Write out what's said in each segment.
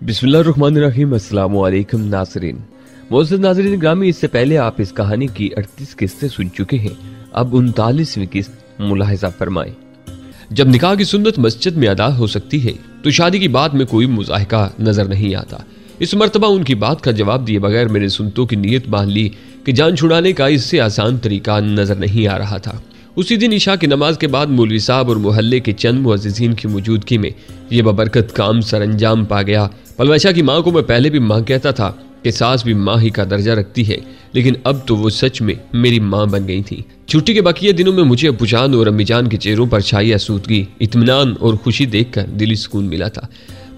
बिस्मिल्लाहिर्रहमानिर्रहीम। अस्सलाम वालेकुम नाज़रीन। मोअज़्ज़ज़ नाज़रीन ग्रामी, इससे पहले आप इस कहानी की 38 किस्तें सुन चुके हैं। अब 39वीं किस्त मुलाहिज़ा फरमाएं। जब निकाह की सुन्नत मस्जिद में अदा हो सकती है तो शादी की बात में कोई मुज़ाहिका नजर नहीं आता। इस मर्तबा उनकी बात का जवाब दिए बगैर मैंने सुन्नतों की नीयत बांध ली कि जान छुड़ाने का इससे आसान तरीका नजर नहीं आ रहा था। उसी दिन इशा की नमाज के बाद मौलवी साहब और मोहल्ले के चंद मुअज़्ज़िज़ीन की मौजूदगी में ये बबरकत काम सरअंजाम पा गया। पलवैशा की माँ को मैं पहले भी माँ कहता था कि सास भी माँ ही का दर्जा रखती है, लेकिन अब तो वो सच में मेरी माँ बन गई थी। छुट्टी के बाकी दिनों में मुझे अब्बूजान और अम्मीजान के चेहरों पर छाई आसूदगी, इत्मीनान और खुशी देखकर दिली सुकून मिला था।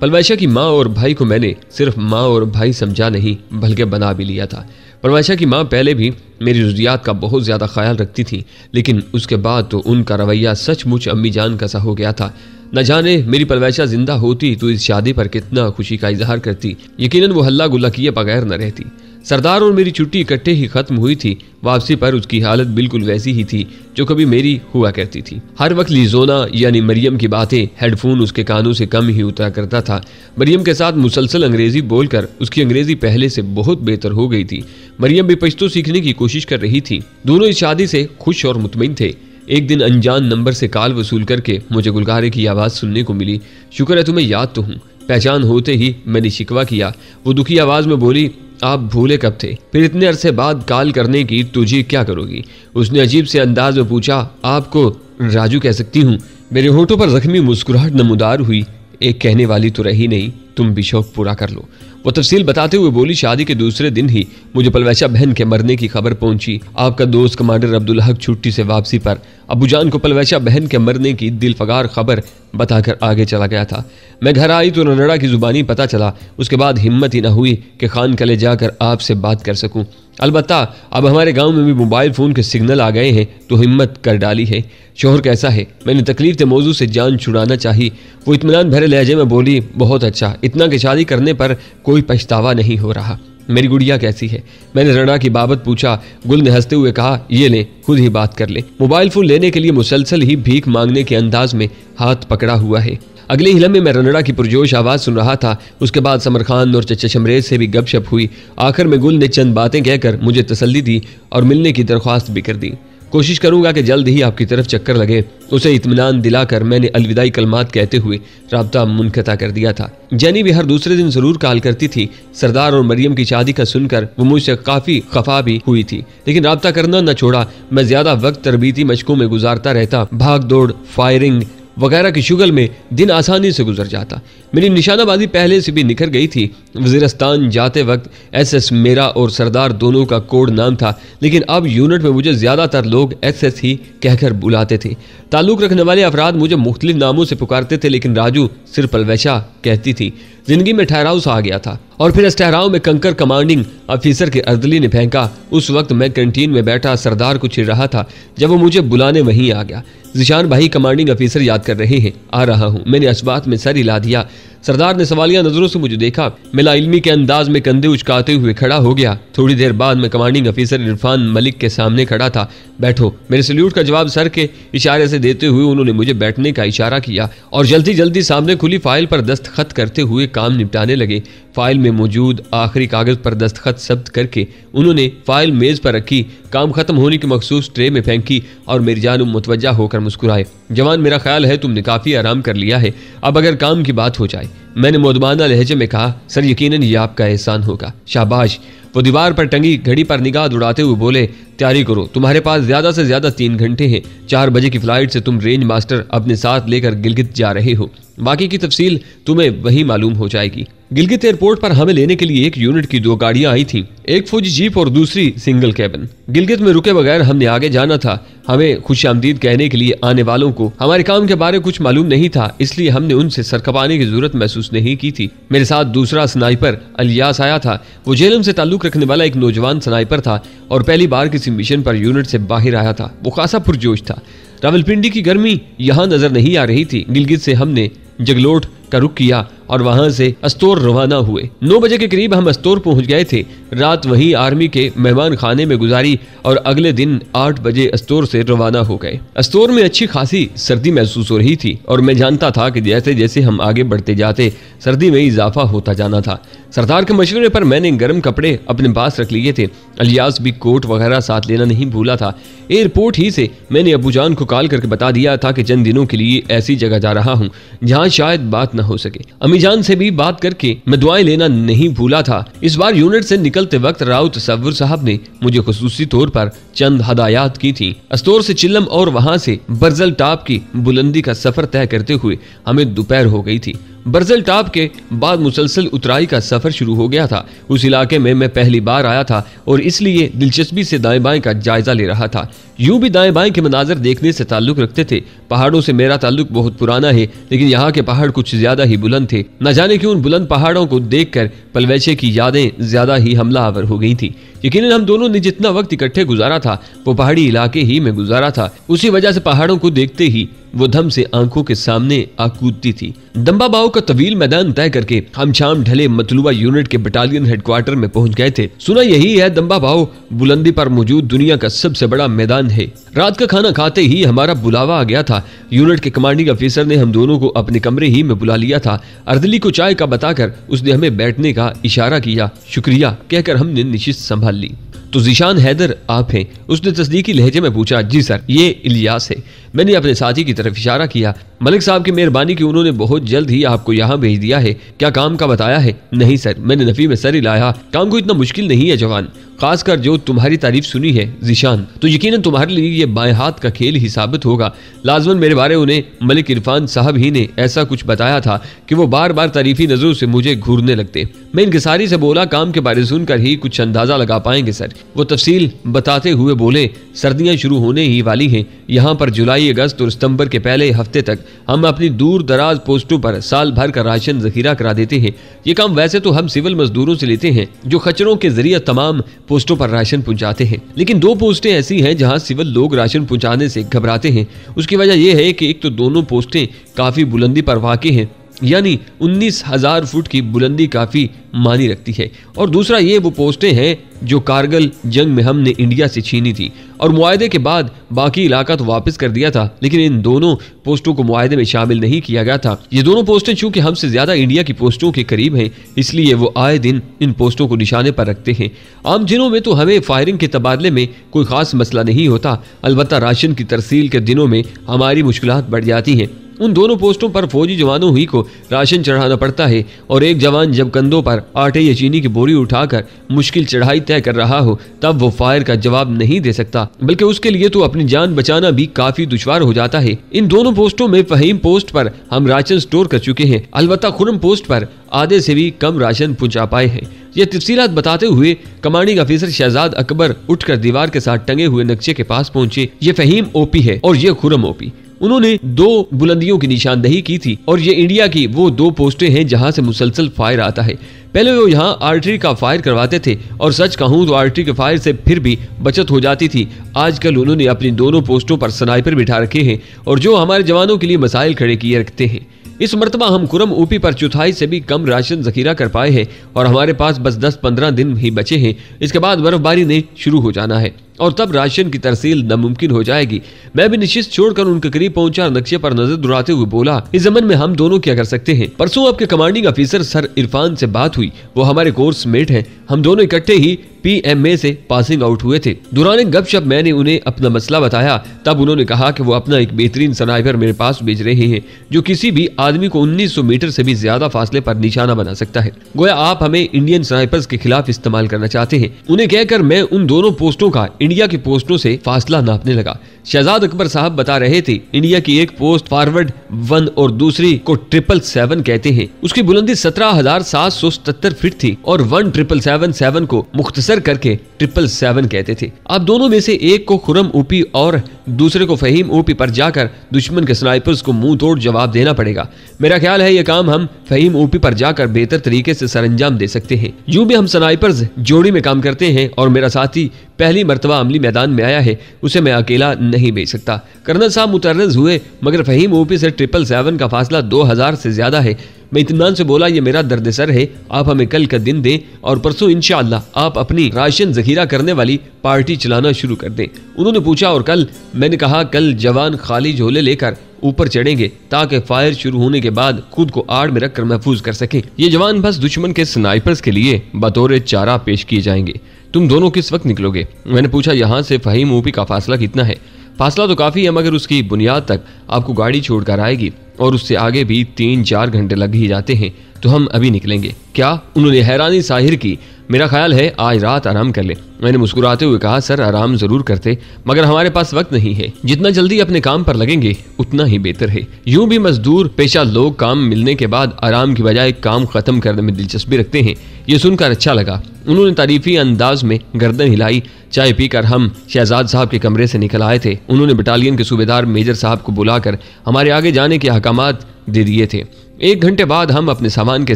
पलवैशा की माँ और भाई को मैंने सिर्फ माँ और भाई समझा नहीं बल्कि बना भी लिया था। पलवैशा की माँ पहले भी मेरी ज़रूरियात का बहुत ज़्यादा ख्याल रखती थी, लेकिन उसके बाद तो उनका रवैया सचमुच अम्मी जान का सा हो गया था। न जाने मेरी पलवैशा जिंदा होती तो इस शादी पर कितना खुशी का इजहार करती। यकीनन वो हल्ला गुल्ला किए बगैर न रहती। सरदार और मेरी छुट्टी इकट्ठे ही खत्म हुई थी। वापसी पर उसकी हालत बिल्कुल वैसी ही थी जो कभी मेरी हुआ करती थी। हर वक्त लिजोना यानी मरियम की बातें, हेडफोन उसके कानों से कम ही उतरा करता था। मरियम के साथ मुसलसल अंग्रेजी बोलकर उसकी अंग्रेजी पहले से बहुत बेहतर हो गई थी। मरियम भी पश्तो सीखने की कोशिश कर रही थी। दोनों इस शादी से खुश और मुतमईन थे। एक दिन अनजान नंबर से कॉल वसूल करके मुझे गुलगारे की आवाज़ सुनने को मिली। शुक्र है तुम्हें याद तो हूँ। पहचान होते ही मैंने शिकवा किया। वो दुखी आवाज़ में बोली, आप भूले कब थे? फिर इतने अरसे बाद कॉल करने की तुझे क्या करोगी? उसने अजीब से अंदाज में पूछा। आपको राजू कह सकती हूँ। मेरे होठों पर जख्मी मुस्कुराहट नमूदार हुई। एक कहने वाली तो रही नहीं, तुम भी शौक पूरा कर लो। वो तफसील बताते हुए बोली, शादी के दूसरे दिन ही मुझे पलवैशा बहन के मरने की खबर पहुंची। आपका दोस्त कमांडर अब्दुल हक छुट्टी से वापसी पर अब्बूजान को पलवैशा बहन के मरने की दिलफगार खबर बताकर आगे चला गया था। मैं घर आई तो रनड़ा की जुबानी पता चला। उसके बाद हिम्मत ही न हुई कि खान कले जाकर आपसे बात कर सकूं। अलबत्ता अब हमारे गांव में भी मोबाइल फ़ोन के सिग्नल आ गए हैं तो हिम्मत कर डाली है। शोहर कैसा है? मैंने तकलीफ के मौजू से जान छुड़ाना चाही। वो इत्मीनान भरे लहजे में बोली, बहुत अच्छा, इतना कि शादी करने पर कोई पछतावा नहीं हो रहा। मेरी गुड़िया कैसी है? मैंने रणा की बाबत पूछा। गुल ने हंसते हुए कहा, ये ले, खुद ही बात कर ले। मोबाइल फ़ोन लेने के लिए मुसलसल ही भीख मांगने के अंदाज में हाथ पकड़ा हुआ है। अगले ही लम्हे में रनड़ा की पुरजोश आवाज़ सुन रहा था। उसके बाद समर खान और चचा शमरेज से भी गपशप हुई। आखिर में गुल ने चंद बातें कहकर मुझे तसल्ली दी और मिलने की दरख्वास्त भी कर दी। कोशिश करूंगा कि जल्द ही आपकी तरफ चक्कर लगे। उसे इत्मीनान दिलाकर मैंने अलविदाई कलमात कहते हुए राब्ता मुनक़ता कर दिया था। जैनी भी हर दूसरे दिन जरूर कॉल करती थी। सरदार और मरियम की शादी का सुनकर वो मुझसे काफ़ी खफा भी हुई थी, लेकिन राब्ता करना न छोड़ा। मैं ज़्यादा वक्त तरबीती मशकों में गुजारता रहता। भाग दौड़, फायरिंग वगैरह की शुगल में दिन आसानी से गुजर जाता। मेरी निशानाबाजी पहले से भी निखर गई थी। वज़ीरस्तान जाते वक्त SS मेरा और सरदार दोनों का कोड नाम था, लेकिन अब यूनिट में मुझे ज़्यादातर लोग SS ही कहकर बुलाते थे। ताल्लुक़ रखने वाले अफराद मुझे मुख्तलिफ नामों से पुकारते थे, लेकिन राजू सिर्फ पलवैशा कहती थी। जिंदगी में ठहराव सा आ गया था और फिर इस ठहराव में कंकर कमांडिंग अफीसर के अर्दली ने फेंका। उस वक्त मैं कैंटीन में बैठा सरदार को चिढ़ रहा था जब वो मुझे बुलाने वहीं आ गया। जिशान भाई कमांडिंग अफीसर याद कर रहे हैं। आ रहा हूँ। मैंने असबात में सर हिला दिया। सरदार ने सवालिया नजरों से मुझे देखा। मिला इल्मी के अंदाज में कंधे उचकाते हुए खड़ा हो गया। थोड़ी देर बाद मैं कमांडिंग अफीसर इरफान मलिक के सामने खड़ा था। बैठो। मेरे सल्यूट का जवाब सर के इशारे से देते हुए उन्होंने मुझे बैठने का इशारा किया और जल्दी जल्दी सामने खुली फाइल पर दस्तखत करते हुए काम निपटाने लगे। फाइल में मौजूद आखिरी कागज पर दस्तखत जब्त करके उन्होंने फाइल मेज पर रखी, काम खत्म होने की मखसूस ट्रे में फेंकी और मेरी जानिब मुतवज्जा होकर मुस्कुराए। जवान, मेरा ख्याल है तुमने काफ़ी आराम कर लिया है, अब अगर काम की बात हो जाए। मैंने मुदमाना लहजे में कहा, सर यकीनन ये आपका एहसान होगा। शाबाश। वो दीवार पर टंगी घड़ी पर निगाह उड़ाते हुए बोले, तैयारी करो, तुम्हारे पास ज़्यादा से ज़्यादा 3 घंटे हैं। 4 बजे की फ़्लाइट से तुम रेंज मास्टर अपने साथ लेकर गिलगित जा रहे हो। बाकी की तफसील तुम्हें वहीं मालूम हो जाएगी। गिलगित एयरपोर्ट पर हमें लेने के लिए एक यूनिट की 2 गाड़ियां आई थीं, एक फौजी जीप और दूसरी सिंगल कैबिन। गिलगित में रुके बगैर हमने आगे जाना था। हमें खुशामदीद कहने के लिए आने वालों को हमारे काम के बारे कुछ मालूम नहीं था, इसलिए हमने उनसे सरकपाने की जरूरत महसूस नहीं की थी। मेरे साथ दूसरा स्नाइपर अलियास आया था। वो जेलम से ताल्लुक रखने वाला एक नौजवान स्नाइपर था और पहली बार किसी मिशन पर यूनिट से बाहर आया था। वो खासा पुरजोश था। रावलपिंडी की गर्मी यहाँ नजर नहीं आ रही थी। गिलगित से हमने जगलोट का रुख किया और वहां से अस्तोर रवाना हुए। 9 बजे के करीब हम अस्तोर पहुंच गए थे। रात वहीं आर्मी के मेहमान खाने में गुजारी और अगले दिन 8 बजे अस्तोर से रवाना हो गए। अस्तोर में अच्छी खासी सर्दी महसूस हो रही थी और मैं जानता था कि जैसे जैसे हम आगे बढ़ते जाते सर्दी में इजाफा होता जाना था। सरदार के मशवरे पर मैंने गर्म कपड़े अपने पास रख लिए थे। अलियास भी कोट वगैरह साथ लेना नहीं भूला था। एयरपोर्ट ही से मैंने अबूजान को कॉल करके बता दिया था कि चंद दिनों के लिए ऐसी जगह जा रहा हूँ जहाँ शायद बात न हो सके। अमीजान से भी बात करके मैं दुआएं लेना नहीं भूला था। इस बार यूनिट से निकलते वक्त राउत तसव्वुर साहब ने मुझे खुसूसी तौर पर चंद हदायत की थी। अस्तोर से चिल्लम और वहां से बर्जल टॉप की बुलंदी का सफर तय करते हुए हमें दोपहर हो गई थी। बर्जल टॉप के बाद मुसलसल उतराई का सफर शुरू हो गया था। उस इलाके में मैं पहली बार आया था और इसलिए दिलचस्पी से दाएं बाएं का जायजा ले रहा था। यूं भी दाएं बाएं के मनाजर देखने से ताल्लुक रखते थे। पहाड़ों से मेरा ताल्लुक बहुत पुराना है, लेकिन यहाँ के पहाड़ कुछ ज्यादा ही बुलंद थे। न जाने क्यों उन बुलंद पहाड़ों को देखकर पलवैचे की यादें ज्यादा ही हमलावर हो गई थी। यकीनन हम दोनों ने जितना वक्त इकट्ठे गुजारा था वो पहाड़ी इलाके ही में गुजारा था। उसी वजह से पहाड़ों को देखते ही वो धम से आंखों के सामने आ कूदती थी। दंबा बाव का तवील मैदान तय करके हम शाम ढले मतलूबा यूनिट के बटालियन हेडक्वार्टर में पहुंच गए थे। सुना यही है दंबा बाव बुलंदी पर मौजूद दुनिया का सबसे बड़ा मैदान है। रात का खाना खाते ही हमारा बुलावा आ गया था। यूनिट के कमांडिंग अफसर ने हम दोनों को अपने कमरे ही में बुला लिया था। अर्दली को चाय का बताकर उसने हमें बैठने का इशारा किया। शुक्रिया कहकर हमने निशिस्त संभाल ली। तो ज़ीशान हैदर आप हैं? उसने तस्दीकी लहजे में पूछा। जी सर, ये इलियास है। मैंने अपने साथी की तरफ इशारा किया। मलिक साहब की मेहरबानी की उन्होंने बहुत जल्द ही आपको यहाँ भेज दिया है। क्या काम का बताया है? नहीं सर, मैंने नफी में सर हिलाया। काम को इतना मुश्किल नहीं है जवान, खासकर जो तुम्हारी तारीफ सुनी है ज़ीशान, तो यकीनन तुम्हारे लिए ये बाएं हाथ का खेल ही साबित होगा। लाजमन मेरे बारे उन्हें मलिक इरफान साहब ही ने ऐसा कुछ बताया था कि वो बार बार तारीफी नजरों से मुझे घूरने लगते। मैं इनकिसारी से बोला, काम के बारे सुनकर ही कुछ अंदाजा लगा पाएंगे सर। वो तफसील बताते हुए बोले, सर्दियां शुरू होने ही वाली हैं। यहाँ पर जुलाई, अगस्त और सितंबर के पहले हफ्ते तक हम अपनी दूर दराज पोस्टों पर साल भर का राशन जखीरा करा देते हैं। ये काम वैसे तो हम सिविल मजदूरों से लेते हैं जो खच्चरों के जरिए तमाम पोस्टों पर राशन पहुंचाते हैं, लेकिन 2 पोस्टें ऐसी हैं जहां सिविल लोग राशन पहुंचाने से घबराते हैं। उसकी वजह यह है कि एक तो दोनों पोस्टें काफी बुलंदी पर वाक़ई हैं, यानी 19,000 फुट की बुलंदी काफी मानी रखती है, और दूसरा ये वो पोस्टें हैं जो कारगिल जंग में हमने इंडिया से छीनी थी और मुआहदे के बाद बाकी इलाका तो वापस कर दिया था, लेकिन इन दोनों पोस्टों को मुआहदे में शामिल नहीं किया गया था। ये दोनों पोस्टें चूंकि हमसे ज्यादा इंडिया की पोस्टों के करीब हैं, इसलिए वो आए दिन इन पोस्टों को निशाने पर रखते हैं। आम दिनों में तो हमें फायरिंग के तबादले में कोई खास मसला नहीं होता, अलबत्ता राशन की तरसील के दिनों में हमारी मुश्किलात बढ़ जाती हैं। उन दोनों पोस्टों पर फौजी जवानों ही को राशन चढ़ाना पड़ता है, और एक जवान जब कंधों पर आटे या चीनी की बोरी उठाकर मुश्किल चढ़ाई तय कर रहा हो तब वो फायर का जवाब नहीं दे सकता, बल्कि उसके लिए तो अपनी जान बचाना भी काफी दुश्वार हो जाता है। इन दोनों पोस्टों में फहीम पोस्ट पर हम राशन स्टोर कर चुके हैं, अलबत्ता खुरम पोस्ट पर आधे से भी कम राशन पहुंचा पाए हैं। ये तफसीलात बताते हुए कमांडिंग अफसर शहजाद अकबर उठकर दीवार के साथ टंगे हुए नक्शे के पास पहुंचे। ये फहीम ओपी है और ये खुरम ओपी। उन्होंने 2 बुलंदियों की निशानदही की थी, और ये इंडिया की वो 2 पोस्टें हैं जहां से मुसलसल फायर आता है। पहले वो यहाँ आर्टरी का फायर करवाते थे, और सच कहूँ तो आर्टरी के फायर से फिर भी बचत हो जाती थी। आजकल उन्होंने अपनी दोनों पोस्टों पर स्नाइपर बिठा रखे हैं, और जो हमारे जवानों के लिए मसाइल खड़े किए रखते हैं। इस मर्तबा हम खुरम ओपी पर चौथाई से भी कम राशन जखीरा कर पाए हैं, और हमारे पास बस 10-15 दिन ही बचे हैं। इसके बाद बर्फबारी ने शुरू हो जाना है और तब राशन की तरसील नामुमकिन हो जाएगी। मैं भी निश्चित छोड़कर उनके करीब पहुंचा, नक्शे पर नजर दुराते हुए बोला, इस जमन में हम दोनों क्या कर सकते हैं? परसों आपके कमांडिंग अफसर सर इरफान से बात हुई, वो हमारे कोर्स मेट हैं। हम दोनों इकट्ठे ही PMA से पासिंग आउट हुए थे। दौरान गपशप मैंने उन्हें अपना मसला बताया, तब उन्होंने कहा कि वो अपना एक बेहतरीन स्नाइपर मेरे पास भेज रहे हैं जो किसी भी आदमी को 1900 मीटर से भी ज्यादा फासले पर निशाना बना सकता है। गोया आप हमें इंडियन स्नाइपर्स के खिलाफ इस्तेमाल करना चाहते हैं। उन्हें कहकर मैं उन दोनों पोस्टों का इंडिया की पोस्टों से फासला नापने लगा। शहजाद अकबर साहब बता रहे थे, इंडिया की एक पोस्ट फॉरवर्ड 1 और दूसरी को 777 कहते हैं। उसकी बुलंदी 17,777 फीट थी, और 1777 को मुख्तसर करके 777 कहते थे। अब दोनों में से एक को खुरम ओपी और दूसरे को फहीम ओपी पर जाकर दुश्मन के स्नाइपर्स को मुंह तोड़ जवाब देना पड़ेगा। मेरा ख्याल है यह काम हम फहीम ओपी पर जाकर बेहतर तरीके से सरअंजाम दे सकते हैं। यूं भी हम स्नाइपर्स जोड़ी में काम करते हैं, और मेरा साथी पहली मर्तबा अमली मैदान में आया है, उसे मैं अकेला नहीं भेज सकता। कर्नल साहब मुतर्रज हुए, मगर फहीम ओपी से 777 का फासला 2000 से ज्यादा है। मैं इत्मीनान से बोला, ये मेरा दर्द सर है, आप हमें कल का दिन दें और परसों इंशाअल्लाह आप अपनी राशन जखीरा करने वाली पार्टी चलाना शुरू कर दें। उन्होंने पूछा, और कल? मैंने कहा, कल जवान खाली झोले लेकर ऊपर चढ़ेंगे ताकि फायर शुरू होने के बाद खुद को आड़ में रखकर महफूज कर सके। ये जवान बस दुश्मन के स्नाइपर्स के लिए बतौर चारा पेश किए जाएंगे। तुम दोनों किस वक्त निकलोगे? मैंने पूछा, यहाँ से फहीम ओपी का फासला कितना है? फासला तो काफ़ी है, मगर उसकी बुनियाद तक आपको गाड़ी छोड़कर आएगी और उससे आगे भी 3-4 घंटे लग ही जाते हैं, तो हम अभी निकलेंगे। क्या? उन्होंने हैरानी जाहिर की। मेरा ख्याल है आज रात आराम कर ले। मैंने मुस्कुराते हुए कहा, सर आराम जरूर करते, मगर हमारे पास वक्त नहीं है। जितना जल्दी अपने काम पर लगेंगे उतना ही बेहतर है। यूं भी मजदूर पेशा लोग काम मिलने के बाद आराम की बजाय काम खत्म करने में दिलचस्पी रखते हैं। ये सुनकर अच्छा लगा। उन्होंने तारीफी अंदाज में गर्दन हिलाई। चाय पीकर हम शहजाद साहब के कमरे से निकल आए थे। उन्होंने बटालियन के सूबेदार मेजर साहब को बुलाकर हमारे आगे जाने के अहकामात दे दिए थे। 1 घंटे बाद हम अपने सामान के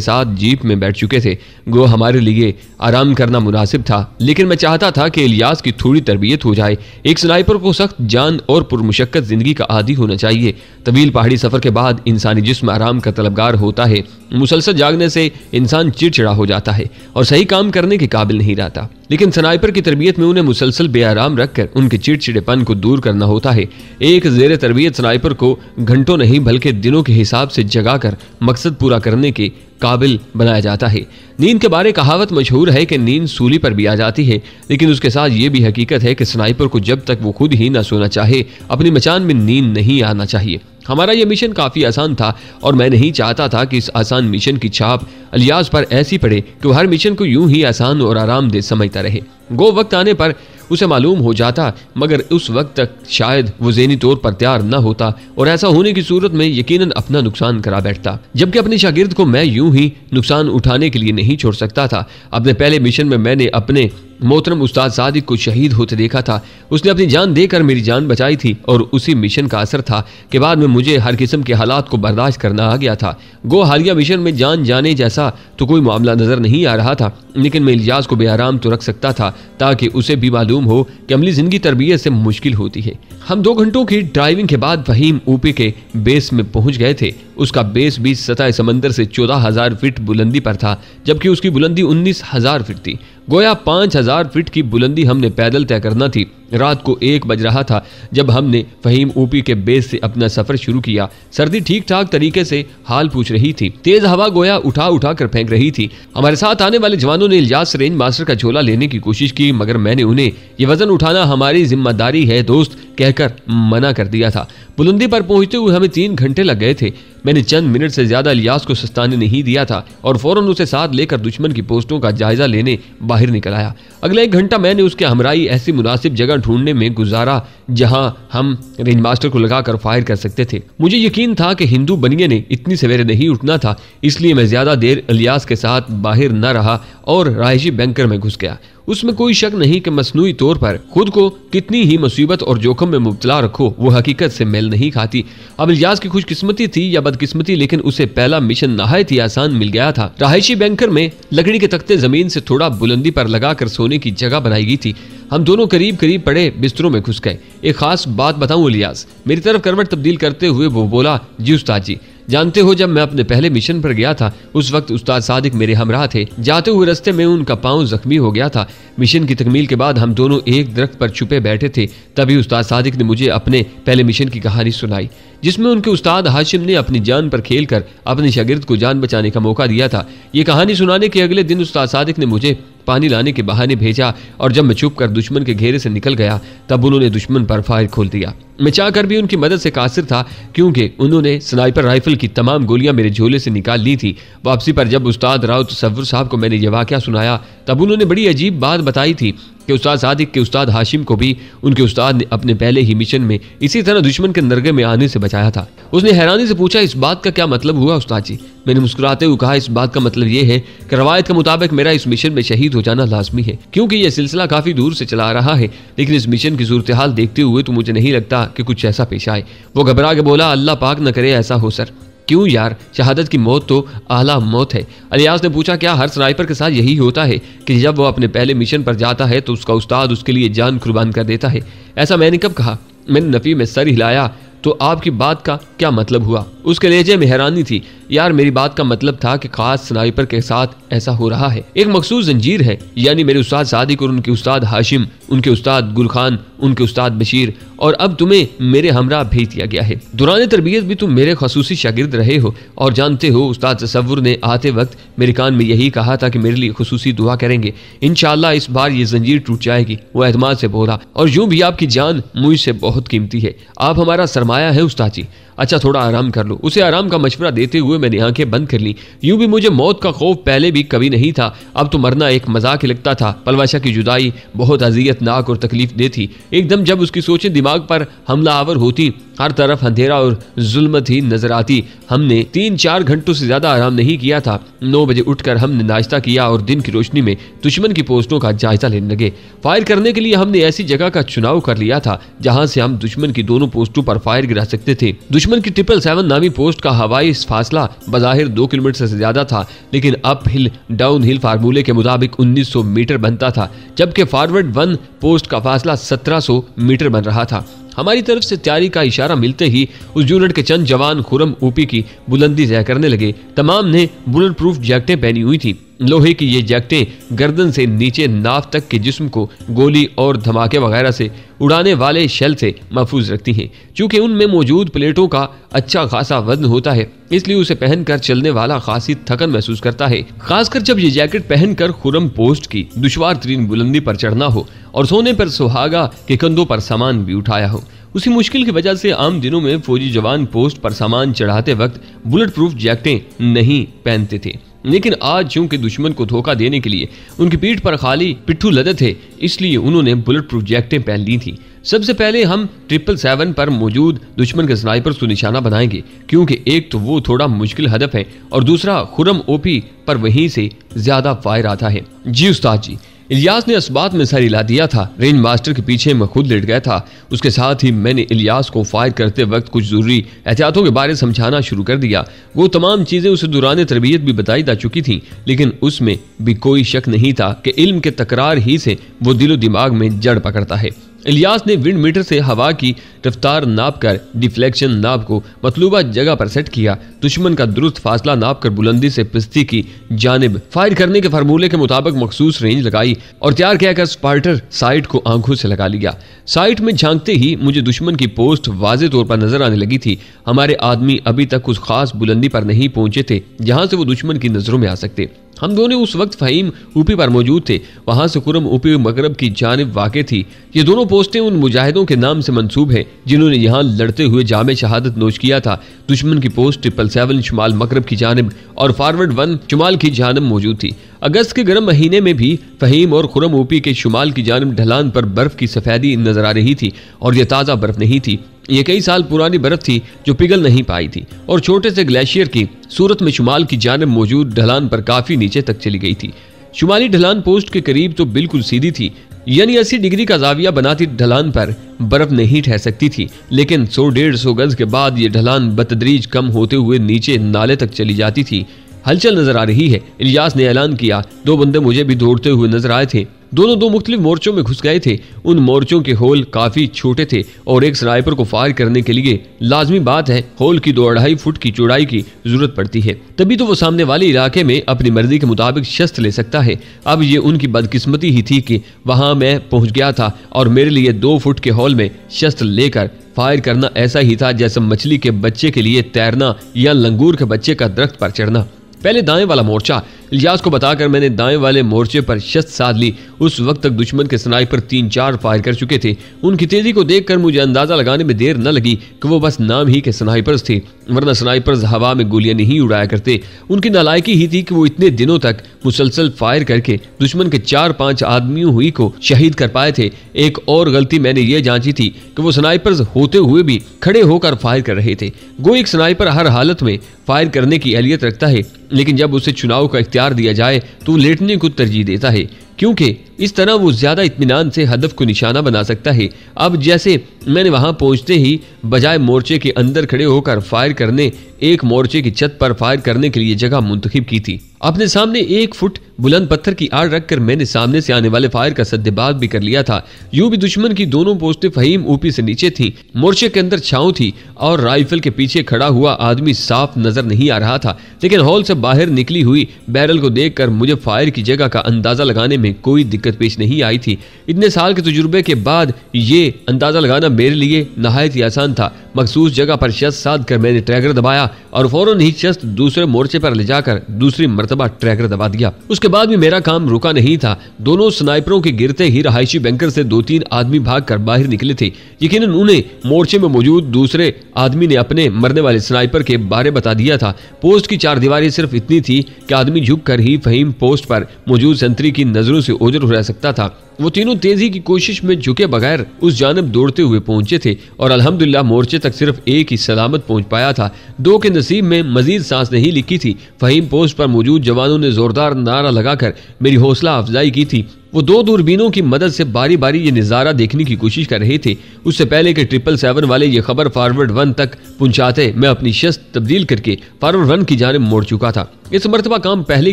साथ जीप में बैठ चुके थे। गो हमारे लिए आराम करना मुनासिब था, लेकिन मैं चाहता था कि इलियास की थोड़ी तरबियत हो जाए। एक स्नाइपर को सख्त जान और पुरमुशक्कत जिंदगी का आदी होना चाहिए। तवील पहाड़ी सफर के बाद इंसानी जिस्म आराम का तलबगार होता है। मुसलसल जागने से इंसान चिड़चिड़ा हो जाता है और सही काम करने के काबिल नहीं रहता। लेकिन स्नाइपर की तरबियत में उन्हें मुसलसल बेआराम रखकर उनके चिड़चिड़ेपन को दूर करना होता है। एक जेर तरबियत स्नाइपर को घंटों नहीं बल्कि दिनों के हिसाब से जगाकर मकसद पूरा करने के काबिल बनाया जाता है। नींद के बारे कहावत मशहूर है कि नींद सूली पर भी आ जाती है, लेकिन उसके साथ ये भी हकीकत है कि स्नाइपर को जब तक वो खुद ही ना सोना चाहे अपनी मचान में नींद नहीं आना चाहिए। हमारा यह मिशन काफ़ी आसान था और मैं नहीं चाहता था कि इस आसान मिशन की छाप इलियास पर ऐसी पड़े कि वो हर मिशन को यूं ही आसान और आरामदेह समझता रहे। गो वक्त आने पर उसे मालूम हो जाता, मगर उस वक्त तक शायद वो ज़हनी तौर पर तैयार न होता और ऐसा होने की सूरत में यकीनन अपना नुकसान करा बैठता। जबकि अपने शागिर्द को मैं यूं ही नुकसान उठाने के लिए नहीं छोड़ सकता था। अपने पहले मिशन में मैंने अपने मोहतरम उस्ताद सादिक को शहीद होते देखा था। उसने अपनी जान देकर मेरी जान बचाई थी और उसी मिशन का असर था कि बाद में मुझे हर किस्म के हालात को बर्दाश्त करना आ गया था। गो हालिया मिशन में जान जाने जैसा तो कोई मामला नजर नहीं आ रहा था, लेकिन मैं इलियास को बेआराम तो रख सकता था ताकि उसे भी मालूम हो कि अमली जिंदगी तरबियत से मुश्किल होती है। हम 2 घंटों की ड्राइविंग के बाद फहीम ओपी के बेस में पहुंच गए थे। उसका बेस भी सतह समंदर से 14,000 फीट बुलंदी पर था, जबकि उसकी बुलंदी 19,000 फीट थी। गोया 5,000 फीट की बुलंदी हमने पैदल तय करना थी। रात को 1 बज रहा था जब हमने फहीम ओपी के बेस से अपना सफर शुरू किया। सर्दी ठीक ठाक तरीके से हाल पूछ रही थी। तेज हवा गोया उठा उठा कर फेंक रही थी। हमारे साथ आने वाले जवानों ने इलियास रेंज मास्टर का झोला लेने की कोशिश की, मगर मैंने उन्हें ये वजन उठाना हमारी जिम्मेदारी है दोस्त कहकर मना कर दिया था। बुलंदी पर पहुंचते हुए हमें 3 घंटे लग गए थे। मैंने चंद मिनट से ज्यादा इलियास को सुस्ताने नहीं दिया था और फौरन उसे साथ लेकर दुश्मन की पोस्टों का जायजा लेने बाहर निकल आया। अगला 1 घंटा मैंने उसके हमराई ऐसी मुनासिब जगह ढूंढने में गुजारा जहां हम रेंज मास्टर को लगाकर फायर कर सकते थे। मुझे यकीन था कि हिंदू बनिए ने इतनी सवेरे नहीं उठना था, इसलिए मैं ज्यादा देर इलियास के साथ बाहर न रहा और रायशी बैंकर में घुस गया। उसमें कोई शक नहीं कि मसनूई तौर पर खुद को कितनी ही मुसीबत और जोखम में मुब्तला रखो वो हकीकत से मेल नहीं खाती। अब इलियास की खुशकिस्मती थी या बदकिस्मती, लेकिन उसे पहला मिशन नहायत ही आसान मिल गया था। रहायशी बैंकर में लकड़ी के तख्ते जमीन से थोड़ा बुलंदी पर लगाकर सोने की जगह बनाई गई थी। हम दोनों करीब करीब पड़े बिस्तरों में घुस गए। एक खास बात बताऊं इलियास, मेरी तरफ करवट तब्दील करते हुए वो बोला, जी उस्ताद जी, जानते हो जब मैं अपने पहले मिशन पर गया था उस वक्त उस्ताद सादिक मेरे हमरा थे। जाते हुए रास्ते में उनका पांव जख्मी हो गया था। मिशन की तकमील के बाद हम दोनों एक दरख्त पर छुपे बैठे थे। तभी उस्ताद सादिक ने मुझे अपने पहले मिशन की कहानी सुनाई, जिसमें उनके उस्ताद हाशिम ने अपनी जान पर खेलकर अपने शागिर्द को जान बचाने का मौका दिया था। ये कहानी सुनाने के अगले दिन उस्ताद सादिक ने मुझे पानी लाने के बहाने भेजा और जब मैं छुप कर दुश्मन के घेरे से निकल गया तब उन्होंने दुश्मन पर फायर खोल दिया। मैं चाहकर भी उनकी मदद से कासिर था, क्योंकि उन्होंने स्नाइपर राइफल की तमाम गोलियां मेरे झोले से निकाल ली थी। वापसी पर जब उस्ताद राव तसव्वुर साहब को मैंने यह वाकया सुनाया तब उन्होंने बड़ी अजीब बात बताई थी कि उस्ताद सादिक के उस्ताद हाशिम को भी उनके उस्ताद ने अपने पहले ही मिशन में इसी तरह दुश्मन के नरगे में आने से बचाया था। उसने हैरानी से पूछा, इस बात का क्या मतलब हुआ उस्ताद जी? मैंने मुस्कुराते हुए कहा, इस बात का मतलब ये है कि रवायत के मुताबिक मेरा इस मिशन में शहीद हो जाना लाजमी है, क्योंकि यह सिलसिला काफी दूर से चला आ रहा है। लेकिन इस मिशन की सूरत हाल देखते हुए तो मुझे नहीं लगता कि कुछ ऐसा पेश आए। वो घबरा के बोला, अल्लाह पाक न करे ऐसा हो सर। क्यों यार, शहादत की मौत तो आला मौत है। इलियास ने पूछा, क्या हर स्नाइपर के साथ यही होता है कि जब वो अपने पहले मिशन पर जाता है तो उसका उस्ताद उसके लिए जान कुर्बान कर देता है? ऐसा मैंने कब कहा? मैंने नफी में सर हिलाया। तो आपकी बात का क्या मतलब हुआ? उसके लहजे में हैरानी थी। यार मेरी बात का मतलब था कि खास स्नाइपर के साथ ऐसा हो रहा है, एक मखसूस जंजीर है, यानी मेरे उस्ताद सादिक और उनके उस्ताद हाशिम, उनके उस्ताद गुल खान, उनके उस्ताद बशीर, और अब तुम्हें मेरे हमरा भेज दिया गया है। दौरान तरबियत भी तुम मेरे खसूसी शागिर्द रहे हो और जानते हो उस्ताद तसव्वुर ने आते वक्त मेरे कान में यही कहा था कि मेरे लिए खसूसी दुआ करेंगे, इंशाअल्लाह इस बार ये जंजीर टूट जाएगी। वो एतमाद से बोला, और यूं भी आपकी जान मुझसे बहुत कीमती है, आप हमारा सरमाया है उस्ताद जी। अच्छा थोड़ा आराम कर लो। उसे आराम का मशवरा देते हुए मैंने आंखें बंद कर ली। यूं भी मुझे मौत का खौफ पहले भी कभी नहीं था, अब तो मरना एक मजाक ही लगता था। पलवाशा की जुदाई बहुत अजियतनाक और तकलीफ दे थी। एकदम जब उसकी सोचें दिमाग पर हमला आवर होती, हर तरफ अंधेरा और जुल्मत ही नजर आती। हमने 3-4 घंटों से ज्यादा आराम नहीं किया था। 9 बजे उठकर हमने नाश्ता किया और दिन की रोशनी में दुश्मन की पोस्टों का जायजा लेने लगे। फायर करने के लिए हमने ऐसी जगह का चुनाव कर लिया था जहां से हम दुश्मन की दोनों पोस्टों पर फायर गिरा सकते थे। दुश्मन की 777 नामी पोस्ट का हवाई फासला बज़ाहिर 2 किलोमीटर से ज्यादा था, लेकिन अप हिल डाउन हिल फार्मूले के मुताबिक 1900 मीटर बनता था, जबकि फॉरवर्ड 1 पोस्ट का फासला 1700 मीटर बन रहा था। हमारी तरफ से तैयारी का इशारा मिलते ही उस यूनिट के चंद जवान खुरम ओपी की बुलंदी तय करने लगे। तमाम ने बुलेट प्रूफ जैकेटें पहनी हुई थी। लोहे की ये जैकेटें गर्दन से नीचे नाफ तक के जिस्म को गोली और धमाके वगैरह से उड़ाने वाले शेल से महफूज रखती हैं। चूंकि उनमें मौजूद प्लेटों का अच्छा खासा वजन होता है, इसलिए उसे पहनकर चलने वाला खासी थकन महसूस करता है, खासकर जब ये जैकेट पहनकर खुरम पोस्ट की दुश्वार तरीन बुलंदी पर चढ़ना हो और सोने पर सुहागा के कंधों पर सामान भी उठाया हो। उसी मुश्किल की वजह से आम दिनों में फौजी जवान पोस्ट पर सामान चढ़ाते वक्त बुलेट प्रूफ जैकेटें नहीं पहनते थे, लेकिन आज चूंकि दुश्मन को धोखा देने के लिए उनकी पीठ पर खाली पिट्ठू लदे थे, इसलिए उन्होंने बुलेट प्रूफ जैकेटें पहन ली थी। सबसे पहले हम 777 पर मौजूद दुश्मन के स्नाइपर को निशाना बनाएंगे, क्योंकि एक तो वो थोड़ा मुश्किल हदफ है और दूसरा खुरम ओपी पर वहीं से ज्यादा फायर आता है। जी उस्ताद जी। इलियास ने इस्बात में सर हिला दिया था। रेंज मास्टर के पीछे मैं खुद लेट गया था। उसके साथ ही मैंने इलियास को फायर करते वक्त कुछ जरूरी एहतियातों के बारे समझाना शुरू कर दिया। वो तमाम चीजें उसे दौरान तरबियत भी बताई जा चुकी थी, लेकिन उसमें भी कोई शक नहीं था कि इल्म के तकरार ही से वो दिलो दिमाग में जड़ पकड़ता है। इलियास ने विंड मीटर से हवा की रफ्तार नाप कर डिफ्लेक्शन नाप को मतलूबा जगह पर सेट किया। दुश्मन का दुरुस्त फासला नाप कर बुलंदी से पिस्ती की जानिब फायर करने के फार्मूले के मुताबिक मखसूस रेंज लगाई और तैयार किया कर स्पार्टर साइट को आंखों से लगा लिया। साइट में झांकते ही मुझे दुश्मन की पोस्ट वाज़े तौर पर नजर आने लगी थी। हमारे आदमी अभी तक उस खास बुलंदी पर नहीं पहुंचे थे जहां से वो दुश्मन की नजरों में आ सकते। हम दोनों उस वक्त फहीम ऊपी पर मौजूद थे। वहां से खुरम ऊपी मगरब की जानिब वाक़े थी। ये दोनों पोस्टें उन मुजाहिदों के नाम से मंसूब है जिन्होंने यहाँ लड़ते हुए जामे शहादत नोश किया था। दुश्मन की पोस्ट 777 शुमाल मगरब की जानिब और फॉरवर्ड 1 शुमाल की जानिब मौजूद थी। अगस्त के गर्म महीने में भी फहीम और खुरम ऊपी के शुमाल की जानिब ढलान पर बर्फ की सफेदी नजर आ रही थी, और यह ताज़ा बर्फ नहीं थी, ये कई साल पुरानी बर्फ थी जो पिघल नहीं पाई थी और छोटे से ग्लेशियर की सूरत में शुमाल की जानिब मौजूद ढलान पर काफी नीचे तक चली गई थी। शुमाली ढलान पोस्ट के करीब तो बिल्कुल सीधी थी, यानी 80 डिग्री का जाविया बनाती ढलान पर बर्फ नहीं ठहर सकती थी, लेकिन 100-150 गज के बाद ये ढलान बतदरीज कम होते हुए नीचे नाले तक चली जाती थी। हलचल नजर आ रही है, इलियास ने ऐलान किया। 2 बंदे मुझे भी दौड़ते हुए नजर आए थे। दोनों 2 मुख्तलिफ मोर्चों में घुस गए थे। उन मोर्चों के होल काफी छोटे थे और एक स्नाइपर को फायर करने के लिए लाजमी बात है होल की 2-2.5 फुट की चौड़ाई की जरूरत पड़ती है, तभी तो वो सामने वाले इलाके में अपनी मर्जी के मुताबिक शस्त्र ले सकता है। अब ये उनकी बदकिस्मती ही थी कि वहां मैं पहुंच गया था और मेरे लिए 2 फुट के होल में शस्त्र लेकर फायर करना ऐसा ही था जैसे मछली के बच्चे के लिए तैरना या लंगूर के बच्चे का दरख्त पर चढ़ना। पहले दाएं वाला मोर्चा, इलियास को बताकर मैंने दाएं वाले मोर्चे पर शस्त साध ली। उस वक्त तक दुश्मन के स्नाइपर 3-4 फायर कर चुके थे। उनकी तेजी को देखकर मुझे अंदाजा लगाने में देर न लगी कि वो बस नाम ही के स्नाइपर्स थे, वरना स्नाइपर्स हवा में गोलियां नहीं उड़ाया करते। उनकी नालायकी ही थी कि वो इतने दिनों तक मुसलसल फायर करके दुश्मन के 4-5 आदमियों हुई को शहीद कर पाए थे। एक और गलती मैंने ये जांची थी कि वो स्नाइपर्स होते हुए भी खड़े होकर फायर कर रहे थे। गो एक स्नाइपर हर हालत में फायर करने की अहलियत रखता है, लेकिन जब उसे चुनाव का इख्तियार दिया जाए तो लेटने को तरजीह देता है, क्योंकि इस तरह वो ज्यादा इत्मीनान से हदफ को निशाना बना सकता है। अब जैसे मैंने वहां पहुंचते ही बजाय मोर्चे के अंदर खड़े होकर फायर करने, एक मोर्चे की छत पर फायर करने के लिए जगह मुंतखब की थी। अपने सामने 1 फुट बुलंद पत्थर की आड़ रखकर मैंने सामने से आने वाले फायर का सद्देबाज भी कर लिया था। यूं भी दुश्मन की दोनों पोस्टें फहीम ऊपी से नीचे थी, मोर्चे के अंदर छांव थी और राइफल के पीछे खड़ा हुआ आदमी साफ नजर नहीं आ रहा था। लेकिन हॉल से बाहर निकली हुई बैरल को देखकर मुझे फायर की जगह का अंदाजा लगाने में कोई दिक्कत पेश नहीं आई थी। इतने साल के तजुर्बे के बाद ये अंदाजा लगाना मेरे लिए नहायत ही आसान था। मखसूस जगह पर शस्त साध कर मैंने ट्रैगर दबाया और फौरन ही शस्त दूसरे मोर्चे पर ले जाकर दूसरी मर्तबा ट्रैगर दबा दिया। उसके बाद भी मेरा काम रुका नहीं था। दोनों स्नाइपरों के गिरते ही रहायशी बैंकर से 2-3 आदमी भागकर बाहर निकले थे। यकीनन उन्हें मोर्चे में मौजूद दूसरे आदमी ने अपने मरने वाले स्नाइपर के बारे बता दिया था। पोस्ट की 4 दीवारें सिर्फ इतनी थी कि आदमी झुककर ही फहीम पोस्ट पर मौजूद सेंट्री की नजरों से ओझल रह सकता था। वो तीनों तेजी की कोशिश में झुके बगैर उस जानब दौड़ते हुए पहुंचे थे और अल्हम्दुलिल्लाह मोर्चे तक सिर्फ एक ही सलामत पहुंच पाया था। 2 के नसीब में मजीद सांस नहीं लिखी थी। फहीम पोस्ट पर मौजूद जवानों ने जोरदार नारा लगाकर मेरी हौसला अफजाई की थी। वो 2 दूरबीनों की मदद से बारी बारी ये नज़ारा देखने की कोशिश कर रहे थे। उससे पहले कि 777 वाले ये खबर फॉरवर्ड 1 तक पहुंचाते, मैं अपनी शस्त तब्दील करके फॉरवर्ड 1 की जानिब मोड़ चुका था। इस मर्तबा काम पहले